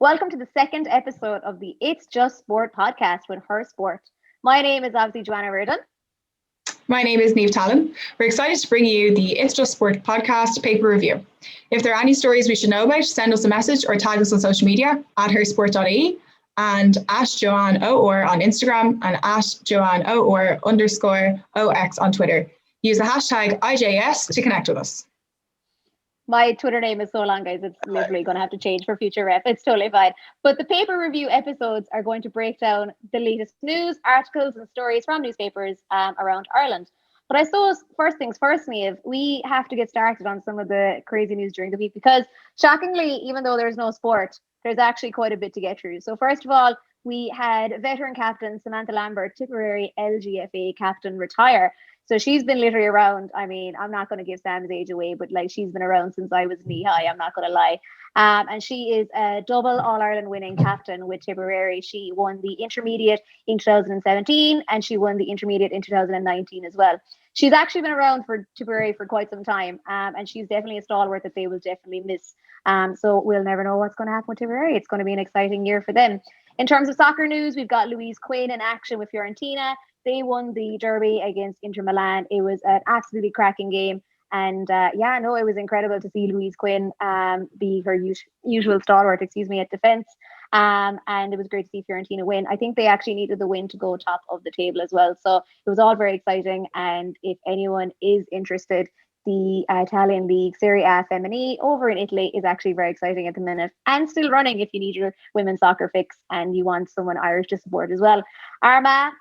Welcome to the second episode of the It's Just Sport podcast with Her Sport. My name is obviously Joanne O Riordan. My name is Niamh Talon. We're excited to bring you the It's Just Sport podcast paper review. If there are any stories we should know about, send us a message or tag us on social media at hersport.ie and at Joanne O Or on Instagram and at Joanne O Or _OX on Twitter. Use the hashtag IJS to connect with us. My Twitter name is so long, guys, it's literally going to have to change for future ref. It's totally fine. But the paper review episodes are going to break down the latest news, articles and stories from newspapers around Ireland. But I suppose first things first, Niamh, we have to get started on some of the crazy news during the week because shockingly, even though there's no sport, there's actually quite a bit to get through. So first of all, we had veteran captain Samantha Lambert, Tipperary LGFA captain, retire. So she's been literally around. I mean, I'm not going to give Sam's age away, but like she's been around since I was knee high. I'm not going to lie. And she is a double All-Ireland winning captain with Tipperary. She won the intermediate in 2017 and she won the intermediate in 2019 as well. She's actually been around for Tipperary for quite some time. And she's definitely a stalwart that they will definitely miss. So we'll never know what's going to happen with Tipperary. It's going to be an exciting year for them. In terms of soccer news, we've got Louise Quinn in action with Fiorentina. They won the derby against Inter Milan. It was an absolutely cracking game. And it was incredible to see Louise Quinn be her usual stalwart, at defence. And it was great to see Fiorentina win. I think they actually needed the win to go top of the table as well. So it was all very exciting. And if anyone is interested, the Italian league, Serie A Femminile over in Italy is actually very exciting at the minute and still running if you need your women's soccer fix and you want someone Irish to support as well. Armagh.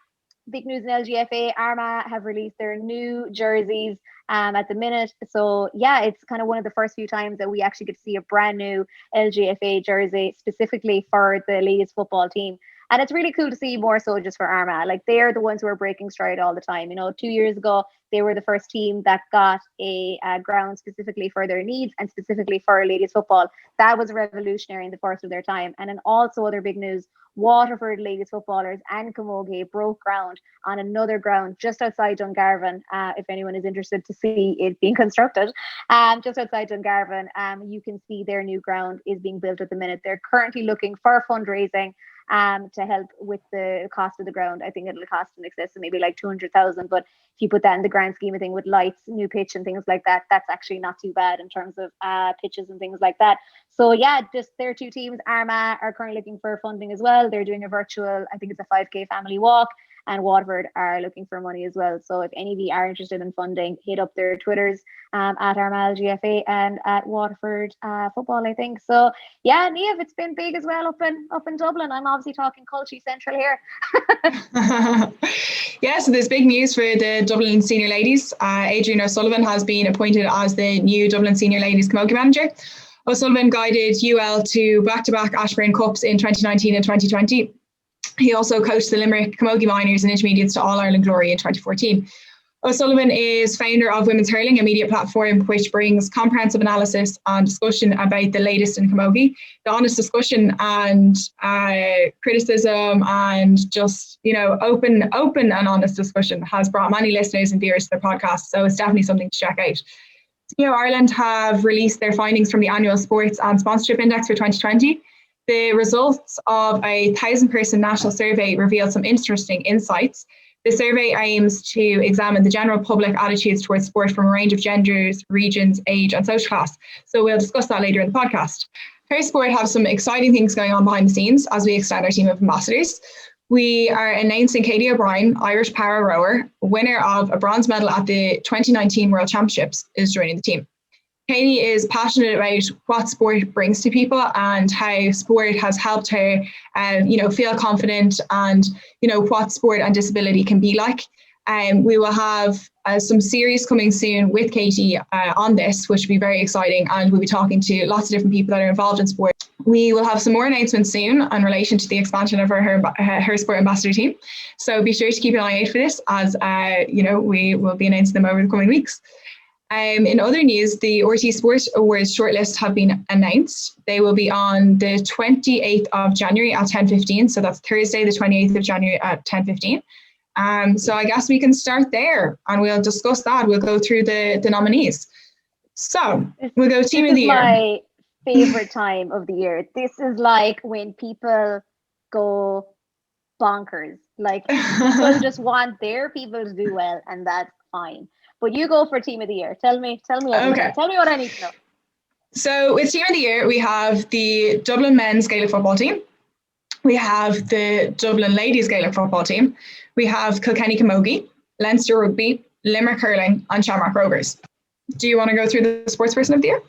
Big news in LGFA, Armagh have released their new jerseys at the minute. So yeah, it's kind of one of the first few times that we actually get to see a brand new LGFA jersey specifically for the ladies football team. And it's really cool to see more so just for Armagh. Like they're the ones who are breaking stride all the time. 2 years ago, they were the first team that got a ground specifically for their needs and specifically for ladies football. That was revolutionary in the first of their time. And then also other big news, Waterford ladies footballers and Camogie broke ground on another ground just outside Dungarvan. If anyone is interested to see it being constructed, just outside Dungarvan, you can see their new ground is being built at the minute. They're currently looking for fundraising to help with the cost of the ground. I think it'll cost in excess of maybe like 200,000. But if you put that in the grand scheme of thing with lights, new pitch and things like that, that's actually not too bad in terms of pitches and things like that. So yeah, just their two teams, Armagh are currently looking for funding as well. They're doing a virtual, I think it's a 5K family walk, and Waterford are looking for money as well. So if any of you are interested in funding, hit up their Twitters at Armagh GFA and at Waterford Football, I think. So yeah, Niamh, it's been big as well up in Dublin. I'm obviously talking Culture Central here. Yeah, so there's big news for the Dublin senior ladies. Adrian O'Sullivan has been appointed as the new Dublin senior ladies camogie manager. O'Sullivan guided UL to back-to-back Ashburn Cups in 2019 and 2020. He also coached the Limerick Camogie Minors and Intermediates to All-Ireland glory in 2014. O'Sullivan is founder of Women's Hurling, a media platform which brings comprehensive analysis and discussion about the latest in camogie. The honest discussion and criticism and just, open and honest discussion has brought many listeners and viewers to their podcast. So it's definitely something to check out. Teneo Ireland have released their findings from the annual Sports and Sponsorship Index for 2020. The results of a 1,000-person national survey revealed some interesting insights. The survey aims to examine the general public attitudes towards sport from a range of genders, regions, age and social class. So we'll discuss that later in the podcast. Her Sport have some exciting things going on behind the scenes as we extend our team of ambassadors. We are announcing Katie O'Brien, Irish para rower, winner of a bronze medal at the 2019 World Championships, is joining the team. Katie is passionate about what sport brings to people and how sport has helped her, feel confident and, what sport and disability can be like. We will have some series coming soon with Katie on this, which will be very exciting. And we'll be talking to lots of different people that are involved in sport. We will have some more announcements soon in relation to the expansion of her Sport Ambassador team. So be sure to keep an eye out for this as, we will be announcing them over the coming weeks. In other news, the RTÉ Sports Awards shortlist have been announced. They will be on the 28th of January at 10:15. So that's Thursday, the 28th of January at 10:15. So I guess we can start there and we'll discuss that. We'll go through the nominees. So we'll go team of the year. favorite time of the year. This is like when people go bonkers. Like people just want their people to do well, and that's fine. But you go for team of the year. Tell me everything. Okay. Tell me what I need to know. So with team of the year, we have the Dublin men's Gaelic football team. We have the Dublin ladies Gaelic football team. We have Kilkenny Camogie, Leinster Rugby, Limerick Hurling, and Shamrock Rovers. Do you want to go through the sports person of the year?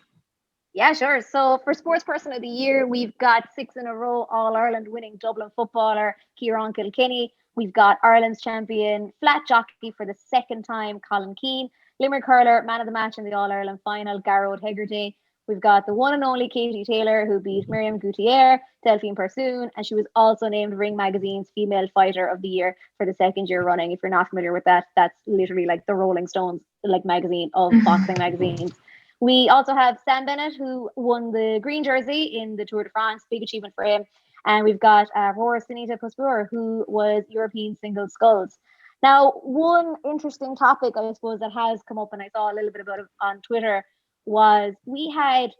Yeah, sure. So for sports person of the year, we've got 6 in a row All-Ireland winning Dublin footballer Kieran Kilkenny. We've got Ireland's champion flat jockey for the second time Colin Keane. Limerick hurler, man of the match in the All-Ireland final, Garrod Hegarty. We've got the one and only Katie Taylor, who beat Miriam Gutierrez, Delphine Persoon, and she was also named Ring Magazine's Female Fighter of the Year for the second year running. If you're not familiar with that, that's literally like the Rolling Stones like magazine of boxing magazines. We also have Sam Bennett, who won the green jersey in the Tour de France, big achievement for him. And we've got Roar Sunita Puspur, who was European Singles Sculls. Now, one interesting topic, I suppose, that has come up, and I saw a little bit about it on Twitter, was we had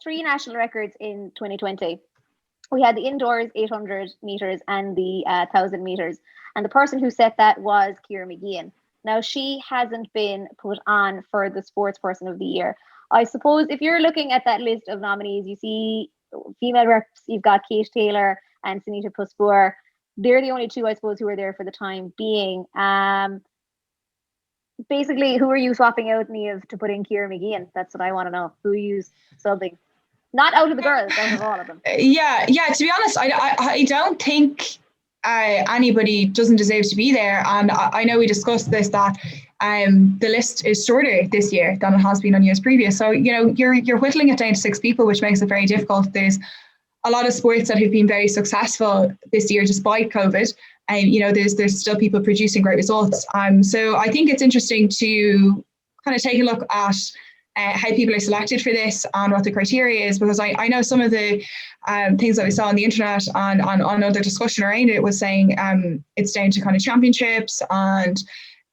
3 national records in 2020. We had the indoors 800 meters and the 1,000 meters. And the person who set that was Ciara McGeehan. Now, she hasn't been put on for the sports person of the year. I suppose if you're looking at that list of nominees, you see female reps, you've got Kate Taylor and Sunita Puspur. They're the only 2, I suppose, who are there for the time being. Basically, who are you swapping out, Niamh, to put in Ciara McGeehan? That's what I want to know. Who are you subbing? Not out of the girls, out of all of them. Yeah. To be honest, I don't think anybody doesn't deserve to be there. And I know we discussed this, that the list is shorter this year than it has been on years previous. So, you're whittling it down to 6 people, which makes it very difficult. There's a lot of sports that have been very successful this year despite COVID. And, there's still people producing great results. So I think it's interesting to kind of take a look at how people are selected for this and what the criteria is, because I know some of the things that we saw on the internet and on other discussion around it was saying it's down to kind of championships, and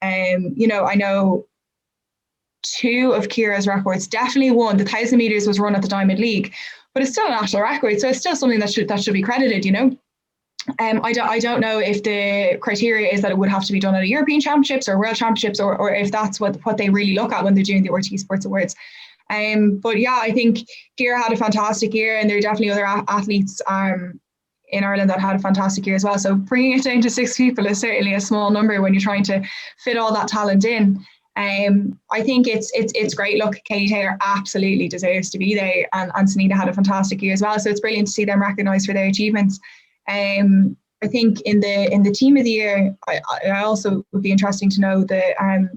I know 2 of Ciara's records, definitely one, the 1,000 meters was run at the Diamond League, but it's still a national record, so it's still something that should be credited. I don't know if the criteria is that it would have to be done at a European Championships or World Championships, or if that's what they really look at when they're doing the RTÉ Sports Awards. But yeah, I think Ciara had a fantastic year, and there are definitely other athletes in Ireland that had a fantastic year as well. So bringing it down to 6 people is certainly a small number when you're trying to fit all that talent in. I think it's great. Look, Katie Taylor absolutely deserves to be there, and Sunita had a fantastic year as well. So it's brilliant to see them recognised for their achievements. I think in the team of the year, I also would be interesting to know the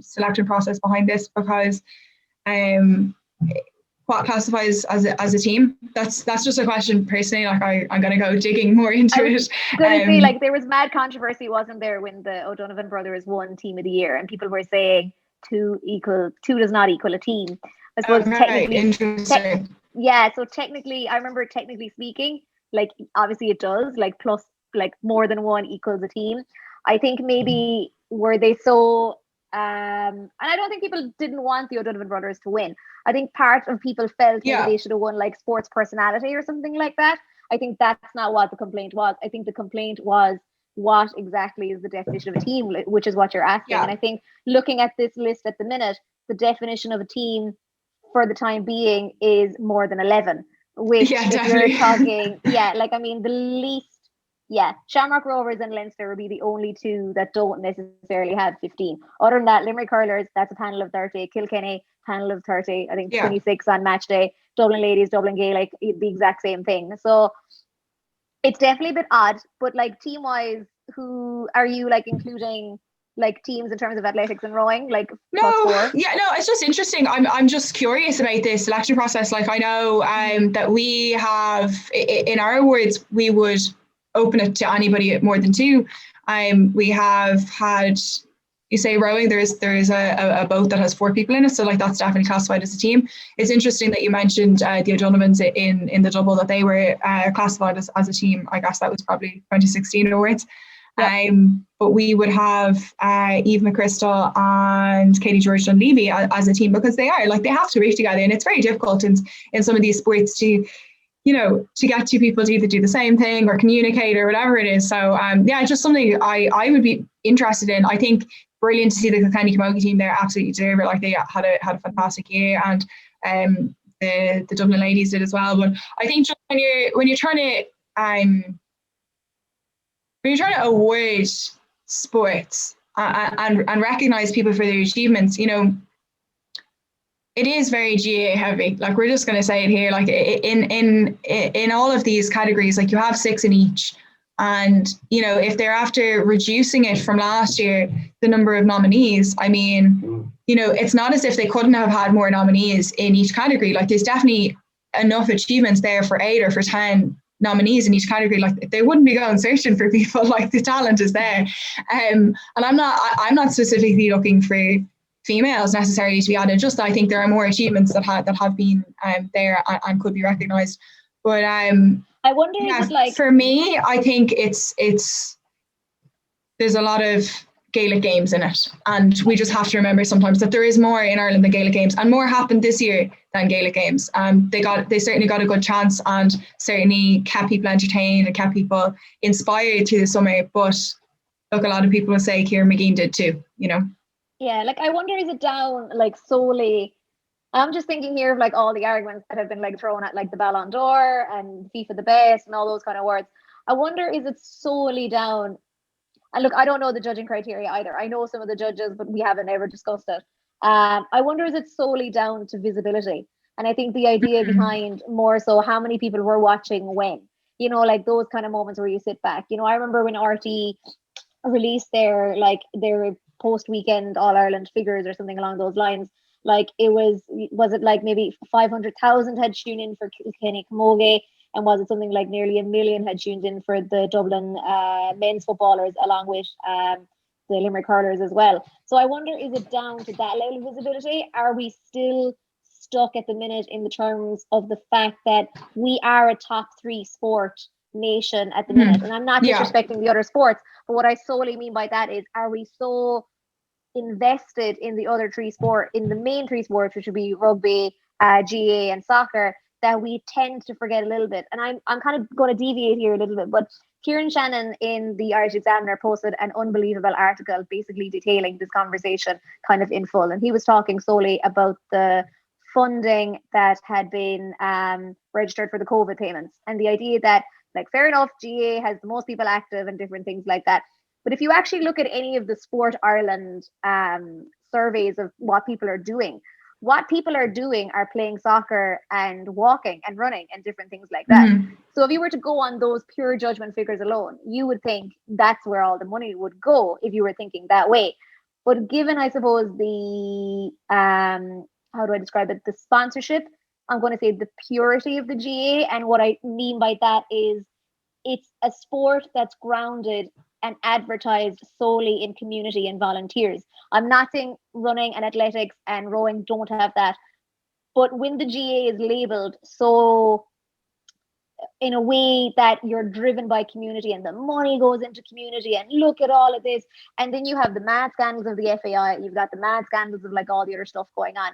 selection process behind this, because what classifies as a team? That's just a question personally. Like I'm going to go digging more into it. Going to say, like, there was mad controversy, wasn't there, when the O'Donovan brothers won team of the year, and people were saying 2 does not equal a team. I suppose technically, interesting. So technically, I remember technically speaking, like obviously it does, like plus like more than 1 equals a team. I think maybe were they so and I don't think people didn't want the O'Donovan brothers to win. I think part of people felt maybe they should have won like sports personality or something like that. I think that's not what the complaint was. I think the complaint was, what exactly is the definition of a team, which is what you're asking. And I think looking at this list at the minute, the definition of a team for the time being is more than 11. Which if you're talking, the least, Shamrock Rovers and Leinster will be the only 2 that don't necessarily have 15. Other than that, Limerick Hurlers, that's a panel of 30. Kilkenny, panel of 30. I think 26 on match day. Dublin Ladies, Dublin Gaelic, the exact same thing. So it's definitely a bit odd, but like team-wise, who are you like including? Like teams in terms of athletics and rowing, like it's just interesting. I'm just curious about this selection process. Like I know that we have in our awards, we would open it to anybody more than 2. We have had, you say rowing, there is a boat that has 4 people in it, so like that's definitely classified as a team. It's interesting that you mentioned the O'Donovans in the double, that they were classified as a team. I guess that was probably 2016 awards. Yep. But we would have Eve McChrystal and Katie George Dunleavy as a team, because they have to work together, and it's very difficult in some of these sports to get two people to either do the same thing or communicate or whatever it is. So it's just something I would be interested in. I think brilliant to see the Kilkenny Camogie team there, absolutely deserve it. Like, they had a fantastic year, and the Dublin ladies did as well. But I think just when you're trying to award sports and recognise people for their achievements, it is very GA heavy. Like, we're just going to say it here. Like, in all of these categories, like, you have 6 in each, and if they're after reducing it from last year, the number of nominees, I mean, it's not as if they couldn't have had more nominees in each category. Like, there's definitely enough achievements there for 8 or for 10 nominees in each category. Like, they wouldn't be going searching for people. Like, the talent is there, and I'm not specifically looking for females necessarily to be added. Just I think there are more achievements that have been there and could be recognised. But I wonder, is it like, for me, I think it's there's a lot of Gaelic games in it, and we just have to remember sometimes that there is more in Ireland than Gaelic games, and more happened this year than Gaelic games. They certainly got a good chance, and certainly kept people entertained and kept people inspired through the summer. But look, a lot of people will say Kieran McGean did too. Yeah, like, I wonder, is it down like solely? I'm just thinking here of like all the arguments that have been like thrown at like the Ballon d'Or and FIFA the best and all those kind of words. I wonder, is it solely down? And look, I don't know the judging criteria either. I know some of the judges, but we haven't ever discussed it. I wonder, is it solely down to visibility? And I think the idea behind more so how many people were watching when, like those kind of moments where you sit back. I remember when RTÉ released their post weekend All Ireland figures or something along those lines. Like, was it like maybe 500,000 had tuned in for Kilkenny Camogie, and was it something like nearly 1 million had tuned in for the Dublin men's footballers, along with the Limerick hurlers as well? So I wonder, is it down to that level of visibility? Are we still stuck at the minute in the terms of the fact that we are a top 3 sport nation at the minute? And I'm not disrespecting the other sports, but what I solely mean by that is, are we so invested in the other 3 sport, in the main 3 sports, which would be rugby, GA and soccer, that we tend to forget a little bit? And I'm kind of going to deviate here a little bit, but Kieran Shannon in the Irish Examiner posted an unbelievable article basically detailing this conversation kind of in full, and he was talking solely about the funding that had been registered for the COVID payments, and the idea that, like, fair enough, GA has the most people active and different things like that. But if you actually look at any of the Sport Ireland surveys of what people are doing are playing soccer and walking and running and different things like that. So if you were to go on those pure judgment figures alone, you would think that's where all the money would go if you were thinking that way. But given, I suppose, the, how do I describe it? The sponsorship, I'm going to say the purity of the GA. And what I mean by that is, it's a sport that's grounded and advertised solely in community and volunteers. I'm not saying running and athletics and rowing don't have that, but when the GA is labelled so in a way that you're driven by community and the money goes into community, and look at all of this, and then you have the mad scandals of the FAI, you've got the mad scandals of like all the other stuff going on.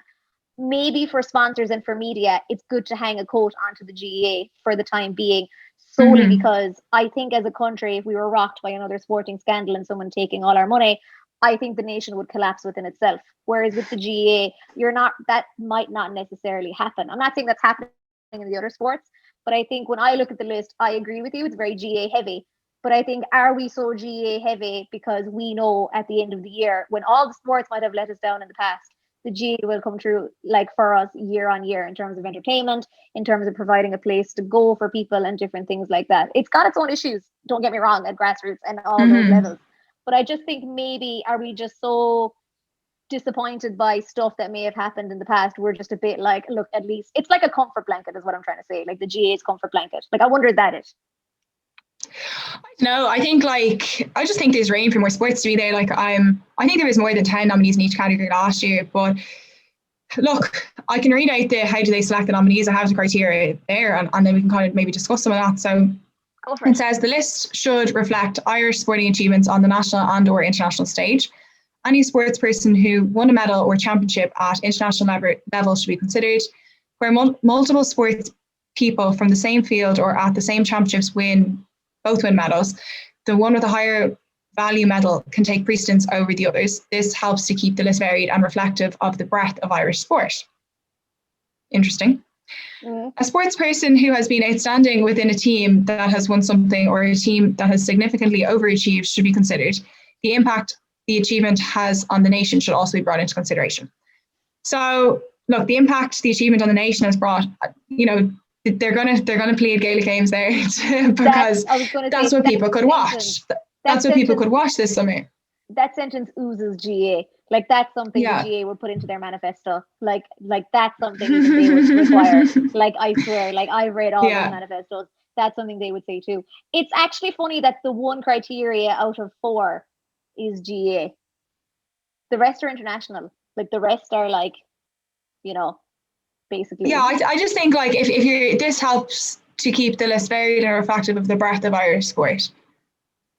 Maybe for sponsors and for media, it's good to hang a coat onto the GA for the time being, solely because I think as a country, if we were rocked by another sporting scandal and someone taking all our money, I think the nation would collapse within itself. Whereas with the GA, that might not necessarily happen. I'm not saying that's happening in the other sports, but I think when I look at the list, I agree with you, it's very GA heavy. But I think, are we so GA heavy because we know at the end of the year, when all the sports might have let us down in the past, the GA will come through, like, for us year on year, in terms of entertainment, in terms of providing a place to go for people and different things like that. It's got its own issues, don't get me wrong, at grassroots and all those levels. But I just think, maybe are we just so disappointed by stuff that may have happened in the past? We're just a bit like, look, at least it's like a comfort blanket is what I'm trying to say. Like, the GA's comfort blanket. Like, I wonder, is that it? No, I think, like, I just think there's room for more sports to be there. Like, I think there was more than 10 nominees in each category last year, but look, I can read out how do they select the nominees. I have the criteria there, and then we can kind of maybe discuss some of that. So Go for It it. says the list should reflect Irish sporting achievements on the national and/or international stage. Any sports person who won a medal or championship at international level should be considered. Where multiple sports people from the same field or at the same championships both win medals, the one with a higher value medal can take precedence over the others. This helps to keep the list varied and reflective of the breadth of Irish sport. Interesting. A sports person who has been outstanding within a team that has won something or a team that has significantly overachieved should be considered. The impact the achievement has on the nation should also be brought into consideration. So, look, the impact the achievement on the nation has brought, they're gonna play Gaelic games there because that's what people could watch. That's what people could watch this summer. That sentence oozes GA. Like that's something the GA would put into their manifesto. Like that's something even they would require. Like I swear, like I've read all those manifestos. That's something they would say too. It's actually funny that the one criteria out of 4 is GA. The rest are international. Like the rest are like, basically. Yeah, I just think like if this helps to keep the list varied and reflective of the breadth of Irish sport.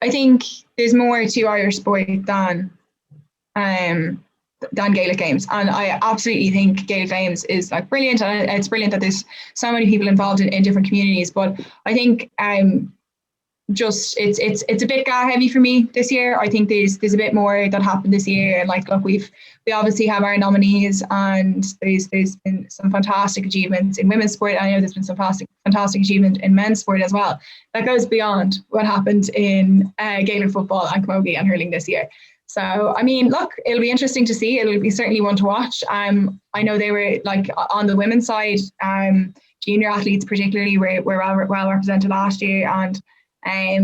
I think there's more to Irish sport than Gaelic games, and I absolutely think Gaelic games is like brilliant, and it's brilliant that there's so many people involved in different communities. But I think just it's a bit heavy for me this year. I think there's a bit more that happened this year, and like look, we obviously have our nominees, and there's been some fantastic achievements in women's sport. I know there's been some fantastic achievement in men's sport as well. That goes beyond what happened in Gaelic football and camogie and hurling this year. So I mean, look, it'll be interesting to see. It'll be certainly one to watch. I know they were like on the women's side, junior athletes particularly were well represented last year, and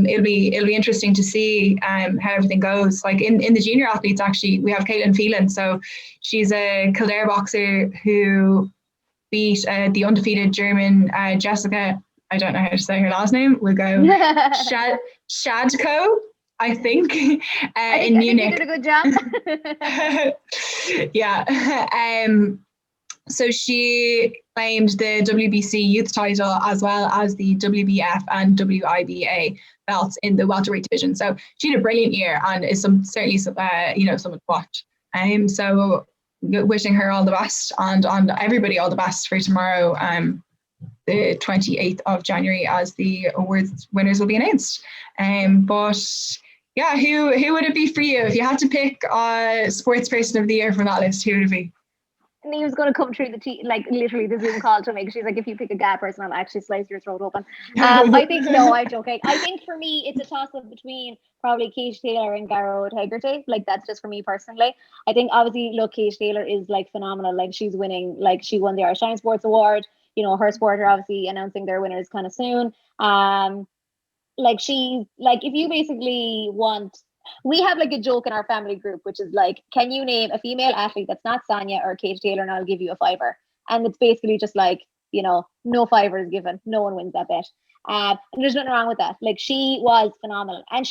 it'll be interesting to see how everything goes. Like in the junior athletes, actually, we have Caitlin Phelan. So she's a Kildare boxer who beat the undefeated German Jessica. I don't know how to say her last name. We'll go Shadko, I think, in Munich. I think you did a good job. Yeah. So she claimed the WBC youth title as well as the WBF and WIBA belts in the welterweight division. So she had a brilliant year and is certainly someone to watch. So wishing her all the best and everybody all the best for tomorrow, the 28th of January, as the awards winners will be announced. But yeah, who would it be for you if you had to pick a sports person of the year from that list? Who would it be? He was going to come through literally the Zoom call to me. She's like, if you pick a guy person, I'll actually slice your throat open. I think, no, I'm joking. I think for me, it's a toss-up between probably Katie Taylor and Garrod Hegarty. Like, that's just for me personally. I think, obviously, look, Katie Taylor is, like, phenomenal. Like, she's winning, like, she won the RTÉ Sports Award. Her sport are obviously announcing their winners kind of soon. Like, she's, like, if you basically want... We have like a joke in our family group, which is like, can you name a female athlete that's not Sonia or Katie Taylor, and I'll give you a $5. And it's basically just like, no $5 is given. No one wins that bet. And there's nothing wrong with that. Like, she was phenomenal. And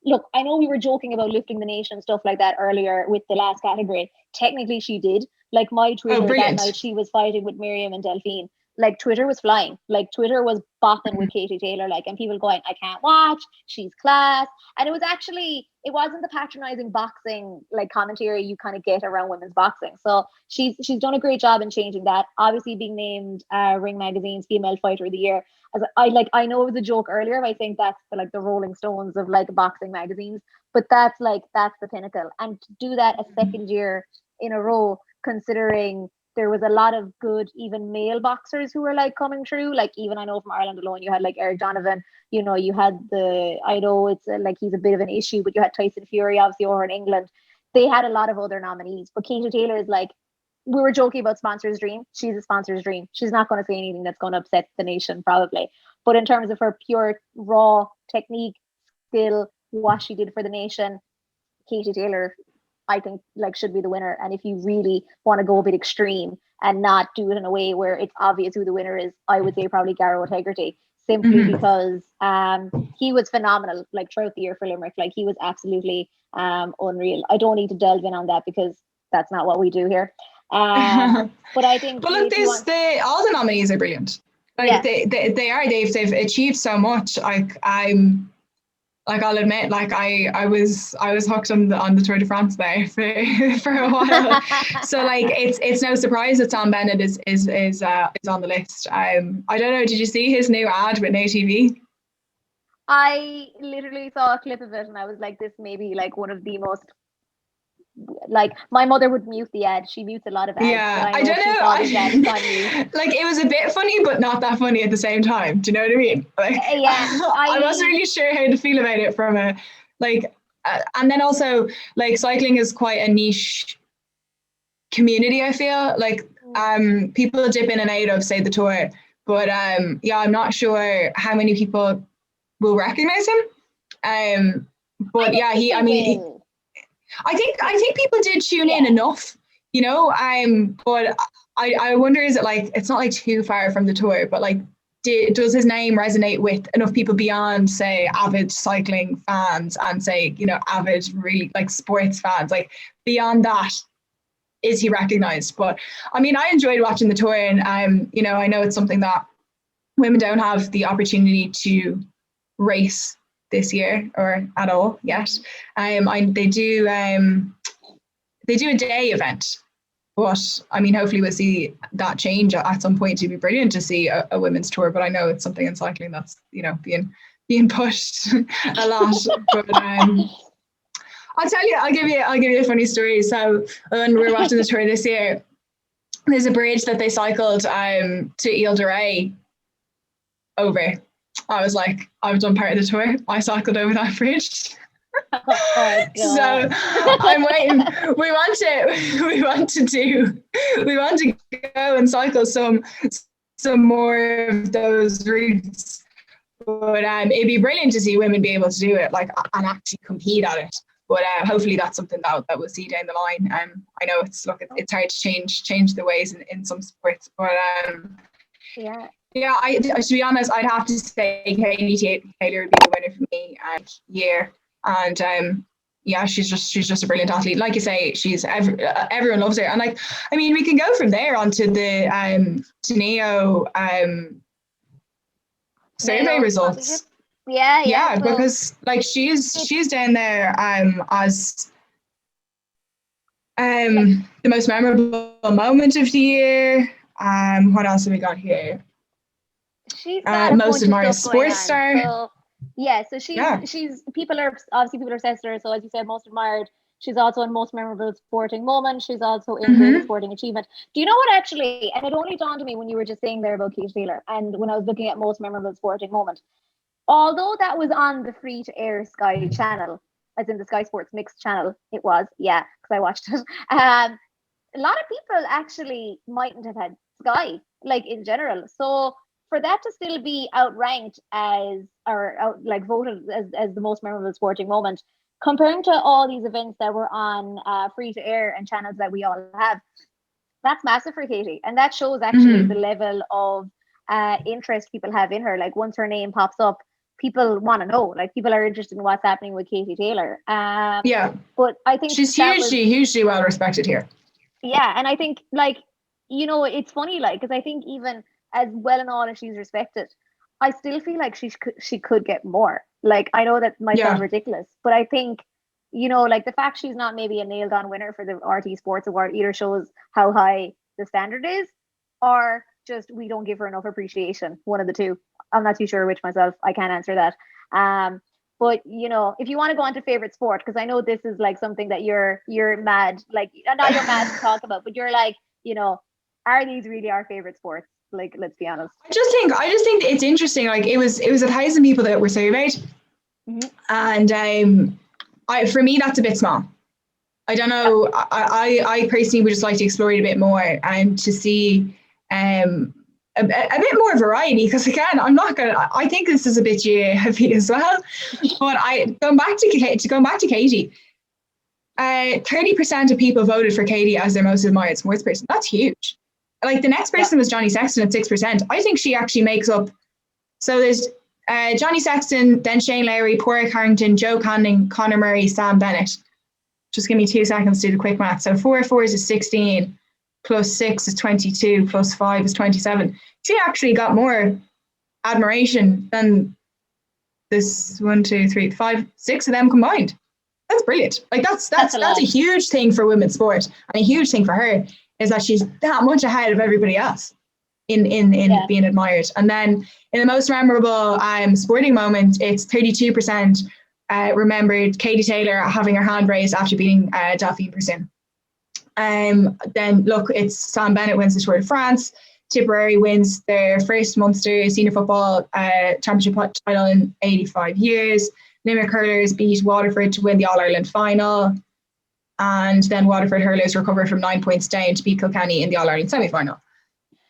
look, I know we were joking about lifting the nation and stuff like that earlier with the last category. Technically, she did. Like, my Twitter that night, she was fighting with Miriam and Delphine. Like, Twitter was flying. Like, Twitter was bopping with Katie Taylor, like, and people going, I can't watch, she's class. And it wasn't the patronizing boxing, like, commentary you kind of get around women's boxing. So she's done a great job in changing that. Obviously being named Ring Magazine's Female Fighter of the Year. As I know it was a joke earlier, but I think that's the Rolling Stones of, like, boxing magazines. But that's the pinnacle. And to do that a second year in a row, considering there was a lot of good, even male boxers who were like coming through. Like, even I know from Ireland alone, you had like Eric Donovan, you had I know it's like he's a bit of an issue, but you had Tyson Fury, obviously, over in England. They had a lot of other nominees, but Katie Taylor is like, we were joking about sponsor's dream. She's a sponsor's dream. She's not going to say anything that's going to upset the nation, probably. But in terms of her pure raw technique, skill, what she did for the nation, Katie Taylor, I think, like, should be the winner. And if you really want to go a bit extreme and not do it in a way where it's obvious who the winner is, I would say probably Garrod Hegarty, simply because he was phenomenal, like, throughout the year for Limerick. Like, he was absolutely unreal. I don't need to delve in on that because that's not what we do here. But I think... But look, all the nominees are brilliant. Like they've achieved so much. I'll admit, like I was hooked on the Tour de France there for a while. So like it's no surprise that Sam Bennett is on the list. I don't know, did you see his new ad with NATV? I literally saw a clip of it and I was like, this may be like one of the most, like, my mother would mute the ad. She mutes a lot of ads. Yeah, I don't know. Like, it was a bit funny, but not that funny at the same time. Do you know what I mean? Like, yeah, I wasn't really sure how to feel about it from a, like, and then also, like, cycling is quite a niche community, I feel. Like, people dip in and out of, say, the Tour. But, yeah, I'm not sure how many people will recognize him. But yeah, I think people did tune in enough, you know. But I wonder, is it like, it's not like too far from the Tour, but like, does his name resonate with enough people beyond, say, avid cycling fans and, say, you know, avid really like sports fans? Like, beyond that, is he recognized? But I mean, I enjoyed watching the Tour, and you know, I know it's something that women don't have the opportunity to race this year or at all yet. They do a day event, but I mean, hopefully we'll see that change at some point. It'd be brilliant to see a women's tour, but I know it's something in cycling that's, you know, being pushed a lot. But I'll tell you, I'll give you a funny story. So when we were watching the Tour this year, there's a bridge that they cycled to Ile de Ré over. I was like, I've done part of the Tour. I cycled over that bridge. Oh, so I'm waiting. We want to go and cycle some more of those routes. But it'd be brilliant to see women be able to do it, like, and actually compete at it. But hopefully that's something that we'll see down the line. I know it's hard to change the ways in some sports, but yeah, to be honest, I'd have to say Katie Taylor would be the winner for me year. And yeah, she's just a brilliant athlete. Like you say, she's everyone loves her. And like, I mean, we can go from there onto the Teneo survey results. Yeah, because like she's down there as the most memorable moment of the year. What else have we got here? She's got most admired sports star. So, yeah, so she's people are obsessed with her. So as you said, most admired. She's also in most memorable sporting moment. She's also in greatest sporting achievement. Do you know what, actually? And it only dawned on me when you were just saying there about Katie Taylor, and when I was looking at most memorable sporting moment. Although that was on the free-to-air Sky channel, as in the Sky Sports Mixed channel, it was, because I watched it. A lot of people actually mightn't have had Sky, like, in general. So for that to still be outranked voted as the most memorable sporting moment, comparing to all these events that were on free-to-air and channels that we all have, that's massive for Katie. And that shows actually the level of interest people have in her. Like, once her name pops up, people want to know. Like, people are interested in what's happening with Katie Taylor. But I think she's hugely well respected here. Yeah, and I think, like, you know, it's funny, like, because I think even as well and all as she's respected, I still feel like she could get more. Like, I know that might sound ridiculous, but I think, you know, like, the fact she's not maybe a nailed on winner for the RTÉ Sports Award either shows how high the standard is, or just we don't give her enough appreciation. One of the two. I'm not too sure which myself. I can't answer that. But, you know, if you want to go on to favorite sport, because I know this is like something that you're mad, like, not you're mad to talk about, but you're like, you know, are these really our favorite sports? Like, let's be honest. I just think it's interesting. Like, it was 1,000 people that were surveyed, and for me that's a bit small. I don't know. I personally would just like to explore it a bit more and to see a bit more variety, because again, I think this is a bit heavy as well. But going back to Katie, 30% of people voted for Katie as their most admired sports person. That's huge. Like, the next person was Johnny Sexton at 6%. I think she actually makes up. So there's Johnny Sexton, then Shane Lowry, Porrick Harrington, Joe Canning, Conor Murray, Sam Bennett. Just give me 2 seconds to do the quick math. So 4 4 is 16, plus 6 is 22, plus 5 is 27. She actually got more admiration than this 1, 2, 3, 5, 6 of them combined. That's brilliant. Like that's a huge thing for women's sport, and a huge thing for her is that she's that much ahead of everybody else in being admired. And then in the most memorable sporting moment, it's 32% remembered Katie Taylor having her hand raised after beating Delphine Persin. Then look, it's Sam Bennett wins the Tour de France. Tipperary wins their first Munster senior football championship title in 85 years. Limerick hurlers beat Waterford to win the All-Ireland final. And then Waterford hurlers recovered from 9 points down to beat Kilkenny in the All-Ireland semi-final.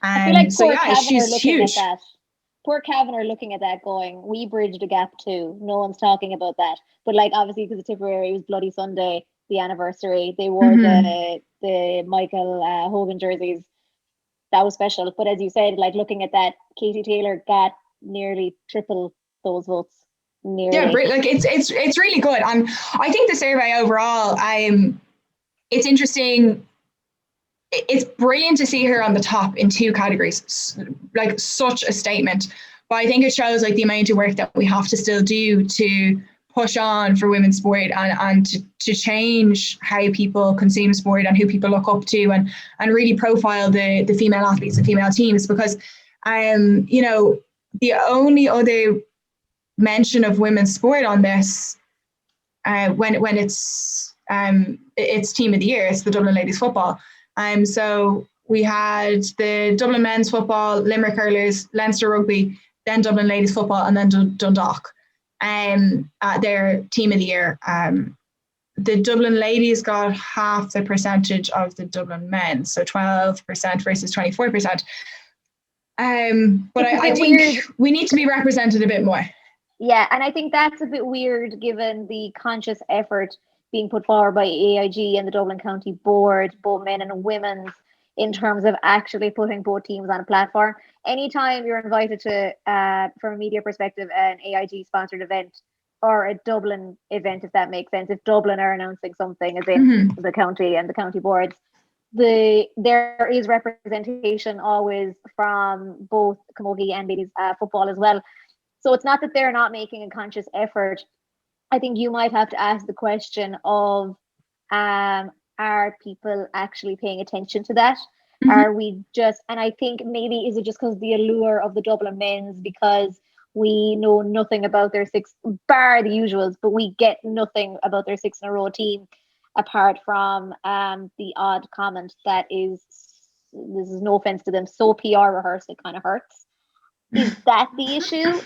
I feel like so yeah, she's huge. Poor Cavan are looking at that going, we bridged a gap too. No one's talking about that. But like obviously because of Tipperary, it was Bloody Sunday, the anniversary. They wore the Michael Hogan jerseys. That was special. But as you said, like looking at that, Katie Taylor got nearly triple those votes. Nearly. Yeah, like it's really good. And I think the survey overall, it's interesting. It's brilliant to see her on the top in 2 categories, like such a statement. But I think it shows like the amount of work that we have to still do to push on for women's sport and to change how people consume sport and who people look up to and really profile the female athletes and female teams. Because the only other mention of women's sport on this when it's team of the year, it's the Dublin Ladies Football. So we had the Dublin men's football, Limerick hurlers, Leinster rugby, then Dublin Ladies Football, and then Dundalk. Their team of the year. The Dublin ladies got half the percentage of the Dublin men, so 12% versus 24%. But I think we need to be represented a bit more. Yeah, and I think that's a bit weird given the conscious effort being put forward by AIG and the Dublin County Board, both men and women's, in terms of actually putting both teams on a platform. Anytime you're invited to, from a media perspective, an AIG-sponsored event or a Dublin event, if that makes sense, if Dublin are announcing something, as in the county and the county boards, there is representation always from both camogie and ladies football as well. So it's not that they're not making a conscious effort. I think you might have to ask the question of, are people actually paying attention to that? Are we just, and I think maybe is it just because the allure of the Dublin men's, because we know nothing about their 6, bar the usuals, but we get nothing about their 6 in a row team apart from the odd comment that is, this is no offense to them, so PR rehearsed, it kind of hurts. Is that the issue?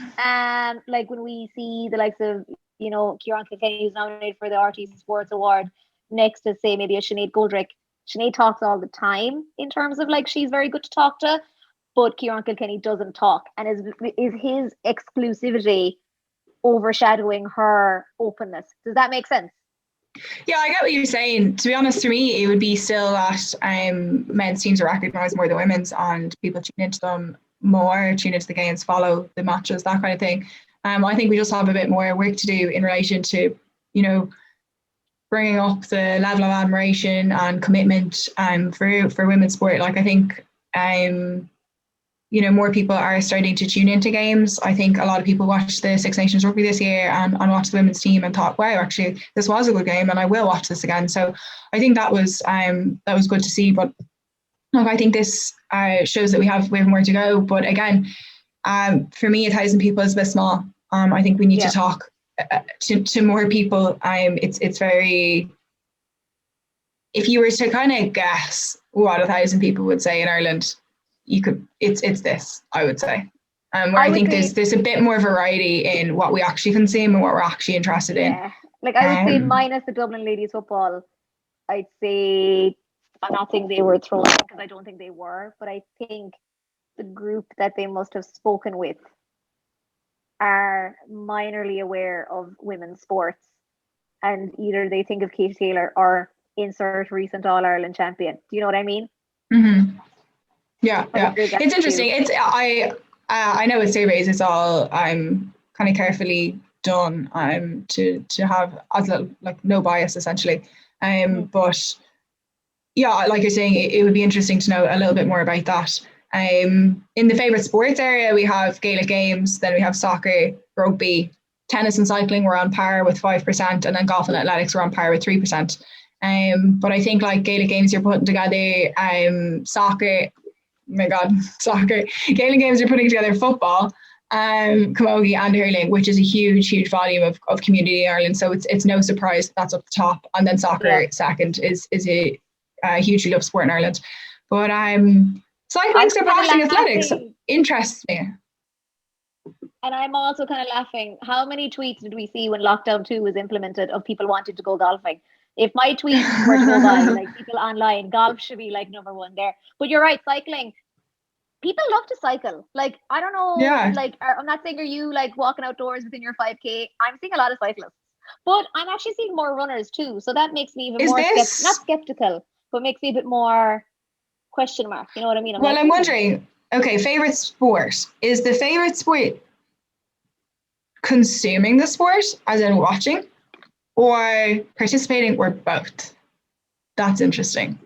Like when we see the likes of, Ciarán Kilkenny, who's nominated for the RTÉ Sports Award, next to say maybe a Sinead Goldrick. Sinead talks all the time in terms of like she's very good to talk to, but Ciarán Kilkenny doesn't talk, and is his exclusivity overshadowing her openness? Does that make sense? Yeah, I get what you're saying. To be honest, to me, it would be still that men's teams are recognised more than women's, and people tune into them more, tune into the games, follow the matches, that kind of thing. I think we just have a bit more work to do in relation to, bringing up the level of admiration and commitment for women's sport. Like I think, more people are starting to tune into games. I think a lot of people watched the Six Nations rugby this year and watched the women's team and thought, wow, actually this was a good game and I will watch this again. So I think that was good to see. But look, I think this shows that we have more to go. But again, for me, 1,000 people is a bit small. I think we need to talk to more people. It's very, if you were to kind of guess what 1,000 people would say in Ireland, it's this, I would say. Where I think there's a bit more variety in what we actually consume and what we're actually interested in. Like I would say minus the Dublin ladies football, I'd say, I'm not saying they were thrown in because I don't think they were, but I think the group that they must have spoken with are minorly aware of women's sports, and either they think of Katie Taylor or insert recent All-Ireland champion. Do you know what I mean? Mm-hmm. Yeah. It's interesting. I know with surveys, it's all kind of carefully done to have as little, like no bias essentially. But yeah, like you're saying, it would be interesting to know a little bit more about that. In the favourite sports area, we have Gaelic games, then we have soccer, rugby, tennis and cycling were on par with 5%, and then golf and athletics were on par with 3%. But I think like Gaelic games you're putting together, soccer, oh my God, soccer, Gaelic games you're putting together football, camogie and hurling, which is a huge volume of community in Ireland. So it's no surprise that's up the top. And then soccer second is a hugely loved sport in Ireland. But cycling surpassing athletics interests me. And I'm also kind of laughing. How many tweets did we see when lockdown 2 was implemented of people wanting to go golfing? If my tweets were to go by, like people online, golf should be like number one there. But you're right, cycling. People love to cycle. Like, I don't know, like, I'm not saying are you like walking outdoors within your 5K. I'm seeing a lot of cyclists. But I'm actually seeing more runners too. So that makes me even more, not skeptical, but makes me a bit more question mark. You know what I mean? I'm wondering, okay, favourite sport. Is the favourite sport consuming the sport, as in watching, or participating, or both? That's interesting.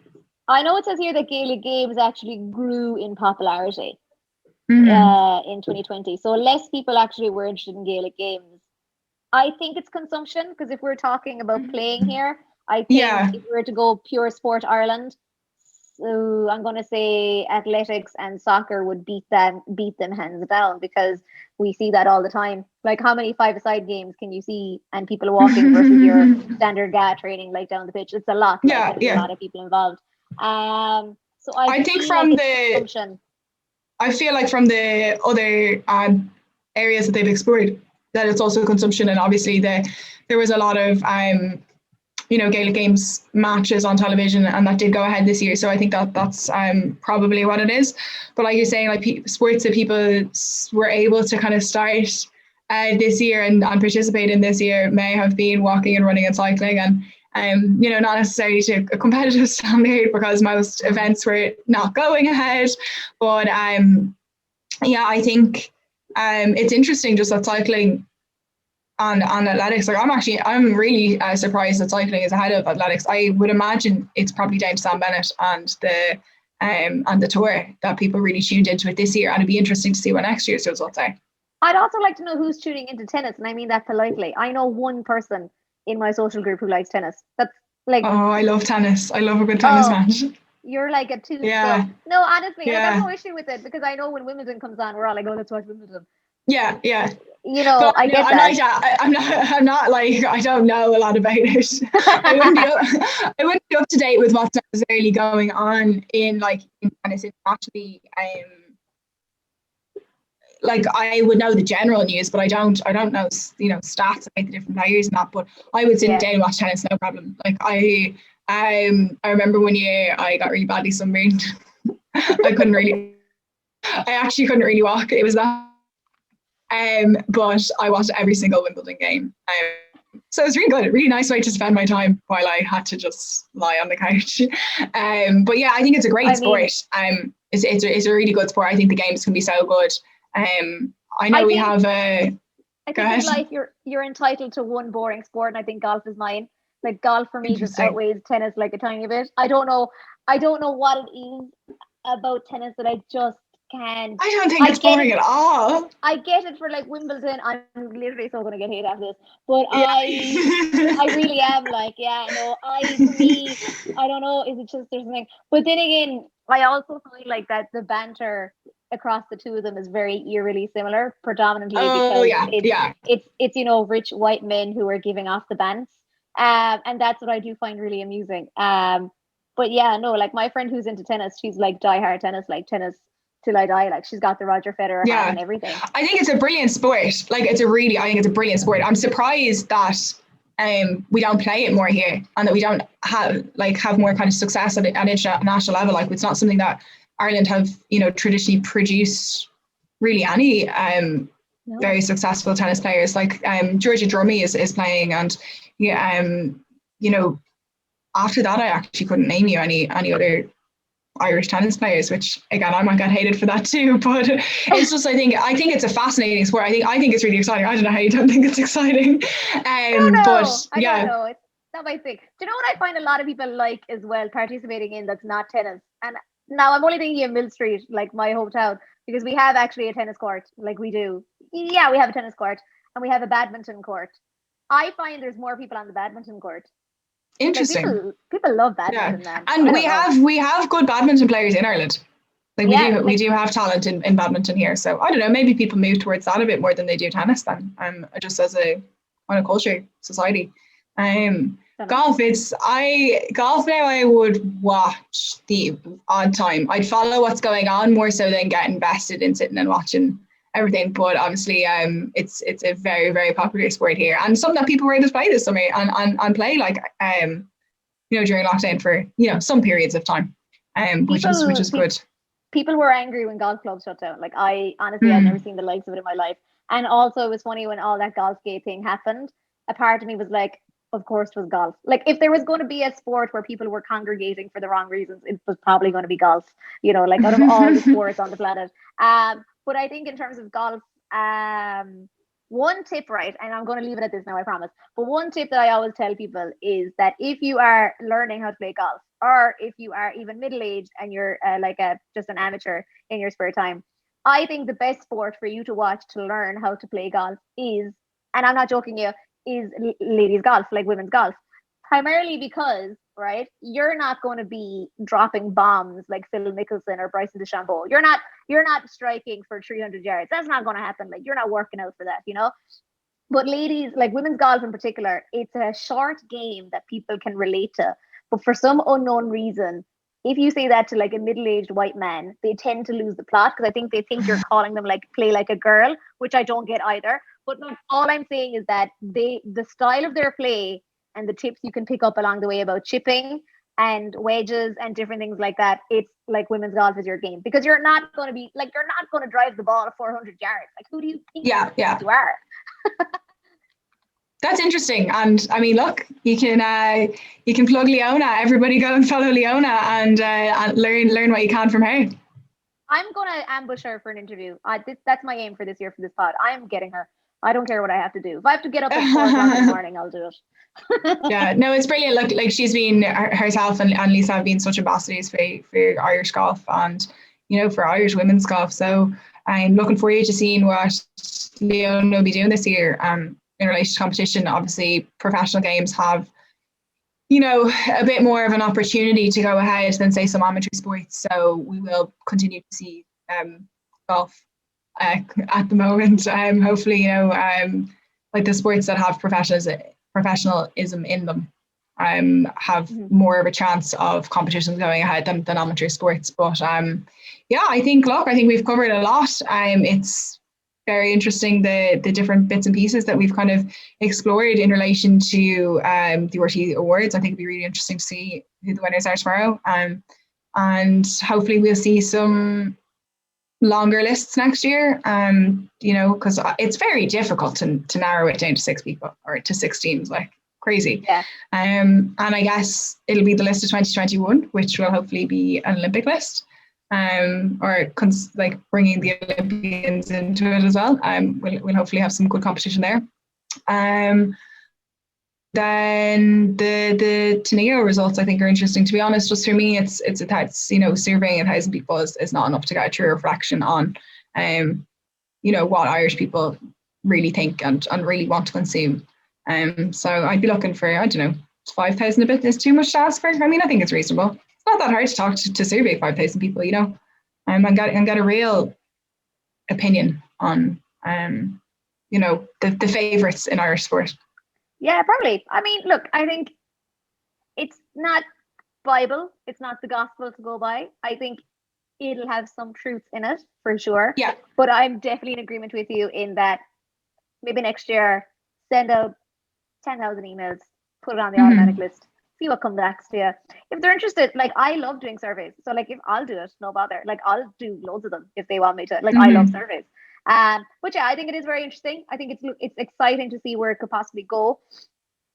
I know it says here that Gaelic games actually grew in popularity in 2020. So less people actually were interested in Gaelic games. I think it's consumption, because if we're talking about playing here, I think if we were to go pure sport Ireland, so I'm going to say athletics and soccer would beat them hands down, because we see that all the time. Like, how many five-a-side games can you see and people walking versus your standard GA training like down the pitch? It's a lot. There's a lot of people involved. So I think from the I feel like from the other areas that they've explored, that it's also consumption. And obviously there was a lot of Gaelic games matches on television, and that did go ahead this year. So I think that's probably what it is. But like you're saying, like sports that people were able to kind of start this year and participate in this year may have been walking and running and cycling, and not necessarily to a competitive standard, because most events were not going ahead. But I think it's interesting just that cycling and athletics. Like I'm really surprised that cycling is ahead of athletics. I would imagine it's probably down to Sam Bennett and the tour that people really tuned into it this year, and it'd be interesting to see what next year's results are. I'd also like to know who's tuning into tennis, and I mean that politely. I know one person in my social group who likes tennis. That's like, oh, I love tennis. I love a good tennis match. You're like a two. Yeah. So, no, honestly, I have no issue with it, because I know when Wimbledon comes on, we're all like, oh, let's watch Wimbledon. Yeah. But I get that. I'm not like, I don't know a lot about it. I wouldn't be up to date with what's necessarily going on in tennis internationally. Like, I would know the general news, but I don't know stats about the different players and that. But I would sit down and watch tennis, no problem. Like I remember one year I got really badly sunburned. I actually couldn't really walk. It was that. But I watched every single Wimbledon game. So it was really good. A really nice way to spend my time while I had to just lie on the couch. But yeah, I think it's a great sport. It's a really good sport. I think the games can be so good. I know we have a. I think in life you're entitled to one boring sport, and I think golf is mine. Like, golf for me just outweighs tennis like a tiny bit. I don't know what it is about tennis that I just can't. I don't think it's boring at all. I get it for like Wimbledon. I'm literally so gonna get hate after this, but I really am like, for me, I don't know, is it just there's something? But then again, I also find like that the banter across the two of them is very eerily similar, predominantly because it's rich white men who are giving off the bants, and that's what I do find really amusing. But like my friend who's into tennis, she's like diehard tennis, like tennis till I die. Like, she's got the Roger Federer hat and everything. I think it's a brilliant sport. I think it's a brilliant sport. I'm surprised that we don't play it more here, and that we don't have more kind of success at international level. Like, it's not something that Ireland have traditionally produced really any very successful tennis players. Like Georgia Drummy is playing, and after that I actually couldn't name you any other Irish tennis players, which again I might get hated for that too, but it's just I think it's a fascinating sport. I think it's really exciting. I don't know how you don't think it's exciting. I don't know. not my thing. Do you know what I find a lot of people like as well participating in that's not tennis? And now I'm only thinking of Mill Street, like my hometown, because we have actually a tennis court. Like we do. Yeah, we have a tennis court and we have a badminton court. I find there's more people on the badminton court. Interesting. Like people love Yeah, badminton, man. and we have good badminton players in Ireland. Like we do have talent in badminton here. So I don't know, maybe people move towards that a bit more than they do tennis then. Just as a on a culture society. Golf now I would watch the odd time. I'd follow what's going on more so than get invested in sitting and watching everything. But obviously it's a very, very popular sport here, and something that people were able to play this summer and play like during lockdown for some periods of time. Which is good. People were angry when golf clubs shut down. Like I honestly I've never seen the likes of it in my life. And also it was funny when all that golf gate thing happened. A part of me was like, of course it was golf. Like if there was going to be a sport where people were congregating for the wrong reasons, it was probably going to be golf, like out of all the sports on the planet. But I think in terms of golf, one tip, right, and I'm going to leave it at this now, I promise. But one tip that I always tell people is that if you are learning how to play golf, or if you are even middle-aged and you're just an amateur in your spare time, I think the best sport for you to watch to learn how to play golf is, and I'm not joking you, is ladies golf, like women's golf. Primarily because, right, you're not going to be dropping bombs like Phil Mickelson or Bryson DeChambeau. You're not striking for 300 yards. That's not going to happen. Like you're not working out for that, But ladies, like women's golf in particular, it's a short game that people can relate to. But for some unknown reason, if you say that to like a middle-aged white man, they tend to lose the plot because I think they think you're calling them like play like a girl, which I don't get either. But look, all I'm saying is that the style of their play and the tips you can pick up along the way about chipping and wedges and different things like that, it's like women's golf is your game because you're not going to drive the ball 400 yards. Like who do you think you are? That's interesting. And I mean, look, you can plug Leona. Everybody go and follow Leona and learn what you can from her. I'm going to ambush her for an interview. That's my aim for this year for this pod. I'm getting her. I don't care what I have to do. If I have to get up at 4 o'clock in the morning, I'll do it. Yeah, no, it's brilliant. Like she's been herself and Lisa have been such ambassadors for Irish golf and for Irish women's golf. So I'm looking forward to seeing what Leona will be doing this year. In relation to competition, obviously professional games have a bit more of an opportunity to go ahead than say some amateur sports. So we will continue to see golf at the moment. Hopefully, like the sports that have professionalism in them have more of a chance of competitions going ahead than amateur sports. But I think we've covered a lot. It's very interesting the different bits and pieces that we've kind of explored in relation to the RTÉ Awards. I think it'd be really interesting to see who the winners are tomorrow. And hopefully we'll see some longer lists next year, because it's very difficult to narrow it down to 6 people or to 6 teams, like crazy. Yeah. And I guess it'll be the list of 2021, which will hopefully be an Olympic list, or bringing the Olympians into it as well. We'll hopefully have some good competition there. Then the Teneo results I think are interesting. To be honest, just for me, it's surveying 1,000 people is not enough to get a true reflection on what Irish people really think and really want to consume. So I'd be looking for 5,000 a bit is too much to ask for. I mean, I think it's reasonable. It's not that hard to talk to survey 5,000 people, and get a real opinion on the favourites in Irish sport. Yeah, probably. I mean, look, I think it's not Bible. It's not the gospel to go by. I think it'll have some truth in it for sure. Yeah. But I'm definitely in agreement with you in that maybe next year, send out 10,000 emails, put it on the automatic list, see what comes next to you. If they're interested, like I love doing surveys. So like if I'll do it, no bother. Like I'll do loads of them if they want me to. Like I love surveys. But yeah, I think it is very interesting. I think it's exciting to see where it could possibly go.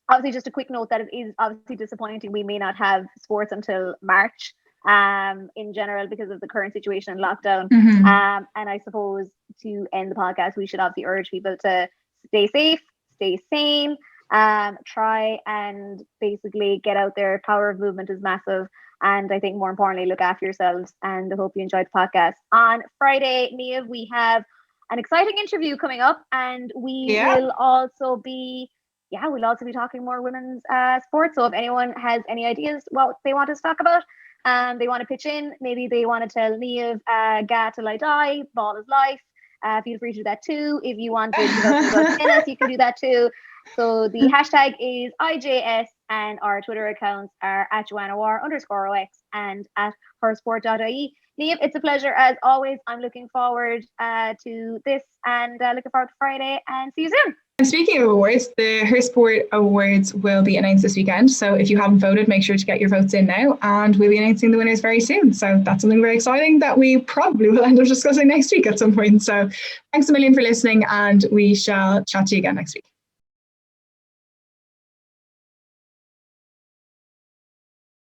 Obviously, just a quick note that it is obviously disappointing we may not have sports until March in general because of the current situation and lockdown. And I suppose to end the podcast, we should obviously urge people to stay safe, stay sane, Try and basically get out there. Power of movement is massive. And I think more importantly, look after yourselves. And I hope you enjoyed the podcast. On Friday, Niamh, we have an exciting interview coming up, and we will also be talking more women's sports. So if anyone has any ideas what they want us to talk about, they want to pitch in, maybe they want to tell Niamh, "Ga till I die, ball is life." Feel free to do that too. If you want to give us about tennis, you can do that too. So the hashtag is IJS, and our Twitter accounts are at @JoanneOR_OX and at hersport.ie. Niamh, it's a pleasure as always. I'm looking forward to this, and looking forward to Friday, and see you soon. And speaking of awards, the Her Sport Awards will be announced this weekend. So if you haven't voted, make sure to get your votes in now, and we'll be announcing the winners very soon. So that's something very exciting that we probably will end up discussing next week at some point. So thanks a million for listening, and we shall chat to you again next week.